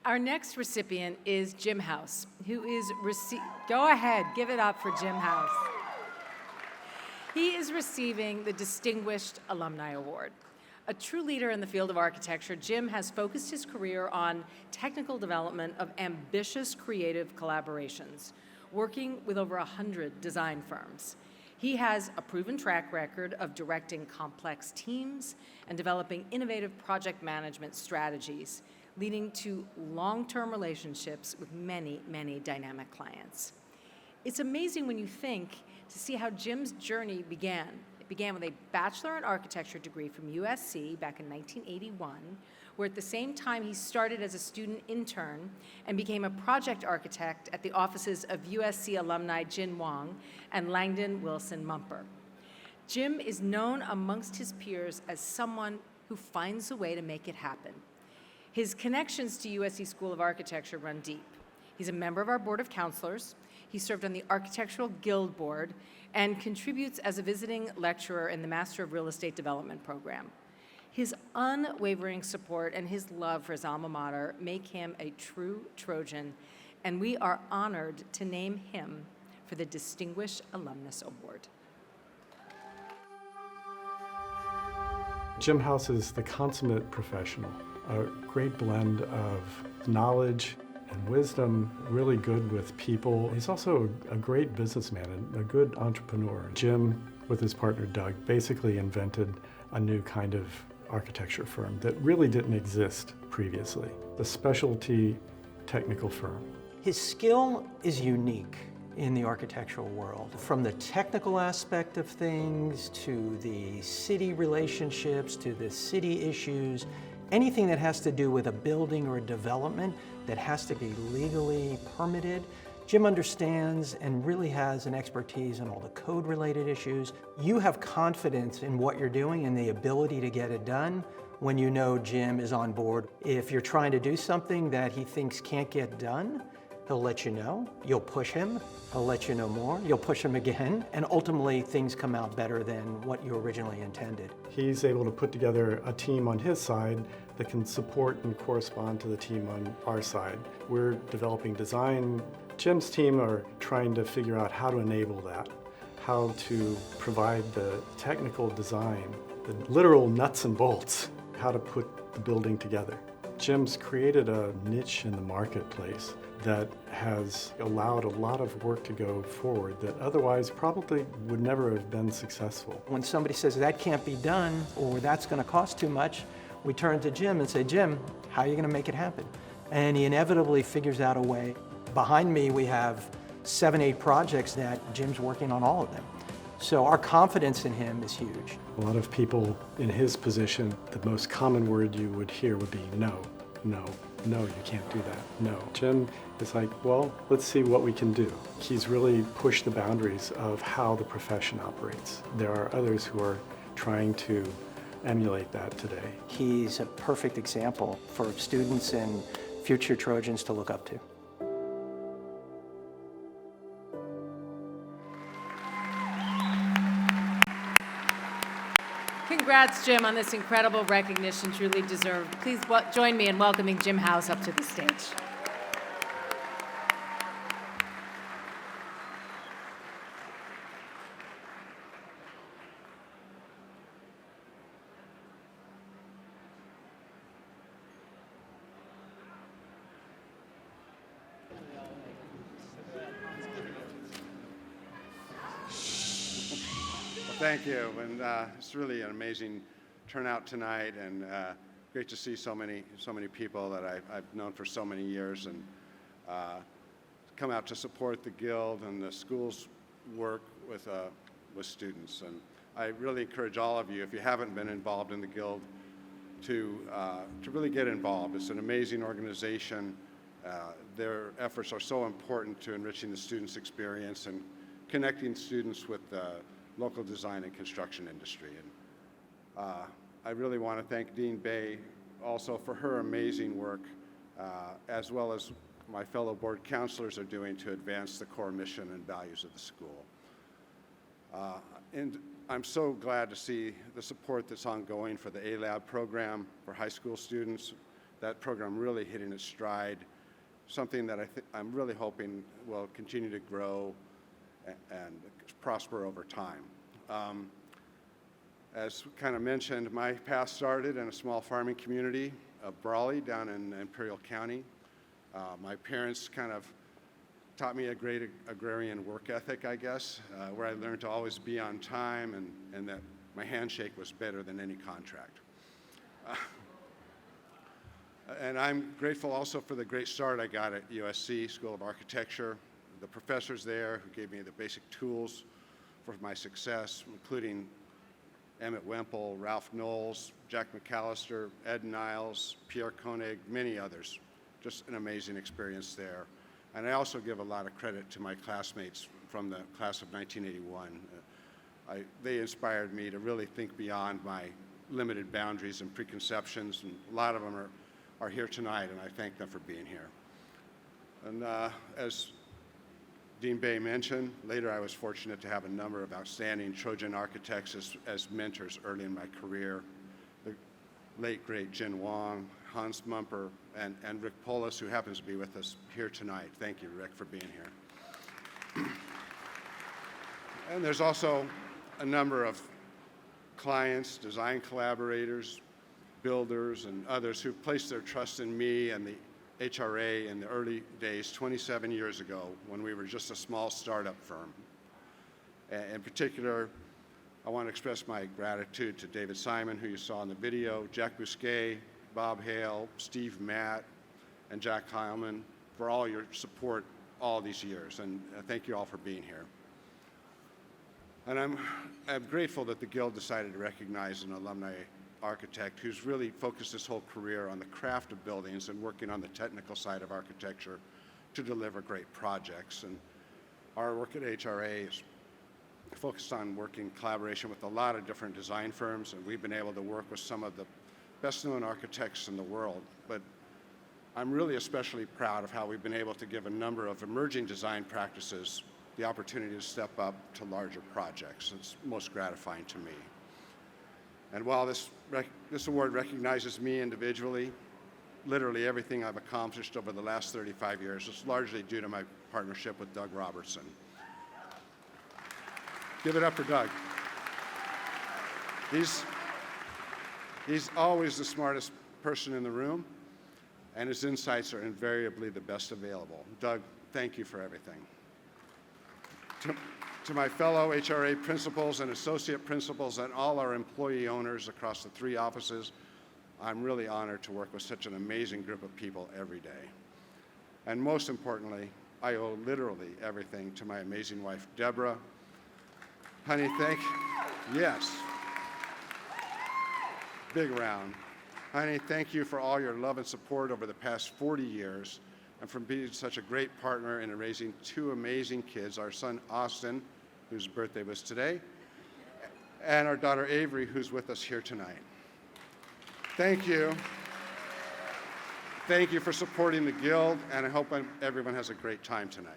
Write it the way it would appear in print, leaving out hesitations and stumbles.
Our next recipient is Jim House, who is go ahead, give it up for Jim House. He is receiving the Distinguished Alumni Award. A true leader in the field of architecture, Jim has focused his career on technical development of ambitious creative collaborations, working with over 100 design firms. He has a proven track record of directing complex teams and developing innovative project management strategies, leading to long-term relationships with many, many dynamic clients. It's amazing when you think to see how Jim's journey began. It began with a Bachelor in Architecture degree from USC back in 1981, where at the same time he started as a student intern and became a project architect at the offices of USC alumni Jin Wang and Langdon Wilson Mumper. Jim is known amongst his peers as someone who finds a way to make it happen. His connections to USC School of Architecture run deep. He's a member of our Board of Counselors. He served on the Architectural Guild Board and contributes as a visiting lecturer in the Master of Real Estate Development program. His unwavering support and his love for his alma mater make him a true Trojan, and we are honored to name him for the Distinguished Alumnus Award. Jim House is the consummate professional, a great blend of knowledge and wisdom, really good with people. He's also a great businessman and a good entrepreneur. Jim, with his partner Doug, basically invented a new kind of architecture firm that really didn't exist previously, the specialty technical firm. His skill is unique in the architectural world. From the technical aspect of things, to the city relationships, to the city issues, anything that has to do with a building or a development that has to be legally permitted, Jim understands and really has an expertise in all the code-related issues. You have confidence in what you're doing and the ability to get it done when you know Jim is on board. If you're trying to do something that he thinks can't get done, he'll let you know. You'll push him. He'll let you know more. You'll push him again. And ultimately, things come out better than what you originally intended. He's able to put together a team on his side that can support and correspond to the team on our side. We're developing design. Jim's team are trying to figure out how to enable that, how to provide the technical design, the literal nuts and bolts, how to put the building together. Jim's created a niche in the marketplace that has allowed a lot of work to go forward that otherwise probably would never have been successful. When somebody says that can't be done or that's going to cost too much, we turn to Jim and say, Jim, how are you going to make it happen? And he inevitably figures out a way. Behind me, we have 7, 8 projects that Jim's working on all of them. So our confidence in him is huge. A lot of people in his position, the most common word you would hear would be no, no, no, you can't do that, no. Jim is like, well, let's see what we can do. He's really pushed the boundaries of how the profession operates. There are others who are trying to emulate that today. He's a perfect example for students and future Trojans to look up to. Congrats, Jim, on this incredible recognition, truly deserved. Please join me in welcoming Jim House up to the stage. Thank you, and it's really an amazing turnout tonight, and great to see so many people that I've known for so many years, and come out to support the Guild and the school's work with students. And I really encourage all of you, if you haven't been involved in the Guild, to really get involved. It's an amazing organization. Their efforts are so important to enriching the students' experience and connecting students with the local design and construction industry. And I really want to thank Dean Bay also for her amazing work, as well as my fellow board counselors are doing to advance the core mission and values of the school. And I'm so glad to see the support that's ongoing for the A-Lab program for high school students, that program really hitting its stride, something that I'm really hoping will continue to grow and prosper over time. As kind of mentioned, my path started in a small farming community of Brawley down in Imperial County. My parents kind of taught me a great agrarian work ethic, I guess, where I learned to always be on time and that my handshake was better than any contract. And I'm grateful also for the great start I got at USC School of Architecture, the professors there who gave me the basic tools for my success, including Emmett Wemple, Ralph Knowles, Jack McAllister, Ed Niles, Pierre Koenig, many others. Just an amazing experience there. And I also give a lot of credit to my classmates from the class of 1981. They inspired me to really think beyond my limited boundaries and preconceptions, and a lot of them are here tonight, and I thank them for being here. And as Dean Bay mentioned, later I was fortunate to have a number of outstanding Trojan architects as mentors early in my career. The late, great Jin Wong, Hans Mumper, and Rick Polis, who happens to be with us here tonight. Thank you, Rick, for being here. And there's also a number of clients, design collaborators, builders, and others who placed their trust in me and the HRA in the early days, 27 years ago, when we were just a small startup firm. In particular, I want to express my gratitude to David Simon, who you saw in the video, Jack Bousquet, Bob Hale, Steve Matt, and Jack Heilman for all your support all these years, and thank you all for being here. And I'm grateful that the Guild decided to recognize an alumni architect who's really focused his whole career on the craft of buildings and working on the technical side of architecture to deliver great projects. And our work at HRA is focused on working in collaboration with a lot of different design firms, and we've been able to work with some of the best-known architects in the world. But I'm really especially proud of how we've been able to give a number of emerging design practices the opportunity to step up to larger projects. It's most gratifying to me. And while this award recognizes me individually, literally everything I've accomplished over the last 35 years is largely due to my partnership with Doug Robertson. Give it up for Doug. He's always the smartest person in the room, and his insights are invariably the best available. Doug, thank you for everything. To my fellow HRA principals and associate principals and all our employee owners across the 3 offices, I'm really honored to work with such an amazing group of people every day. And most importantly, I owe literally everything to my amazing wife, Deborah. Honey, yes. Big round. Honey, thank you for all your love and support over the past 40 years and for being such a great partner in raising 2 amazing kids, our son Austin, whose birthday was today, and our daughter Avery, who's with us here tonight. Thank you. Thank you for supporting the Guild, and I hope everyone has a great time tonight.